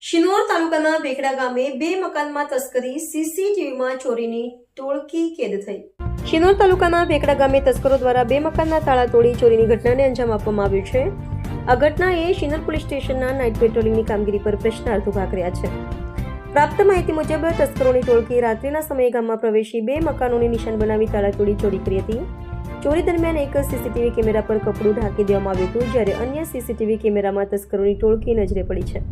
શિનોર તાલુકાના વેકડા ગામે બે મકાનમાં તસ્કરી, સીસીટીવીમાં ચોરીની ટોળકી કેદ થઈ. શિનોર તાલુકાના વેકડા ગામે તસ્કરો દ્વારા બે મકાનના તાળા તોડી ચોરીની ઘટનાને અંજામ આપવામાં આવ્યો છે. આ ઘટનાએ શિનોર પોલીસ સ્ટેશનના નાઇટ પેટ્રોલિંગની કામગીરી પર પ્રશ્નાર્થ ઉભા કર્યા છે. પ્રાપ્ત માહિતી મુજબ તસ્કરોની ટોળકી રાત્રિના સમયે ગામમાં પ્રવેશી બે મકાનોને નિશાન બનાવી તાળા તોડી ચોરી કરી હતી. ચોરી દરમિયાન એક સીસીટીવી કેમેરા પર કપડું ઢાંકી દેવામાં આવ્યું હતું, જ્યારે અન્ય સીસીટીવી કેમેરામાં તસ્કરોની ટોળકી નજરે પડી છે.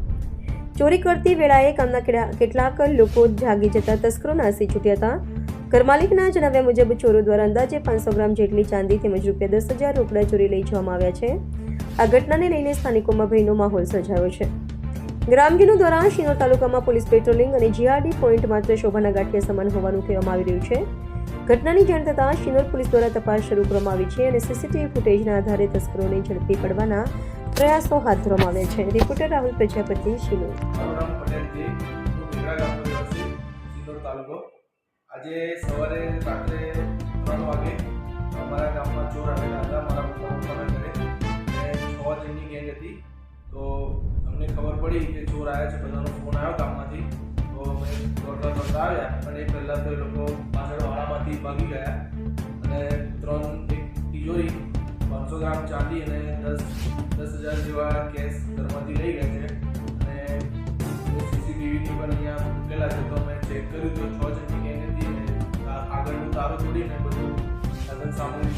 ચોરી કરતી વેળાએ ગામના કેટલાક લોકો જાગી જતા તસ્કરો નાસી છૂટ્યા હતા. ઘરમાલિકના જણાવ્યા મુજબ ચોરો દ્વારા અંદાજે 500 ગ્રામ જેટલી ચાંદી તેમજ ₹10,000 રોકડા ચોરી લઈ જવામાં આવ્યા છે. આ ઘટનાને લઈને સ્થાનિકોમાં ભયનો માહોલ સર્જાયો છે. ગ્રામજનો દ્વારા શિનોર તાલુકામાં પોલીસ પેટ્રોલિંગ અને જીઆરડી પોઈન્ટ માત્ર શોભાના ગાંઠિયા સમાન હોવાનું કહેવામાં આવી રહ્યું છે. ઘટનાની જાણ થતાં શિનોર પોલીસ દ્વારા તપાસ શરૂ કરવામાં આવી છે અને સીસીટીવી ફૂટેજના આધારે તસ્કરોને ઝડપી પાડવાના પ્રયાસો હાથ ધરવામાં આવ્યા છે. રિપોર્ટર રાહુલ પ્રજાપતિ, શિનોર. આજે સવારે રાત્રે 3 વાગે અમારા ગામમાં ચોર આવેલા હતા. મારા પપ્પાના ઘરે 6 જણની ગેંગ હતી. તો અમને ખબર પડી કે ચોર આવ્યા છે, બધાનો ફોન આવ્યો ગામમાંથી. તો અમે દોડતા આવ્યા, પણ એ પહેલાં તો એ લોકો પાછળ વાળામાંથી ભાગી ગયા અને એક તિજોરી, 500 ગ્રામ ચાંદી અને 10,000 જેવા કેશ ઘરમાંથી લઈ ગયા છે. અને સીસીટીવીની પણ અહીંયા મૂકેલા છે. તો અમે ચેક કર્યું તો 6 જણની ગેંગ હતી અને આગળનું તારું તોડીને બધું સાધન સામગ્રી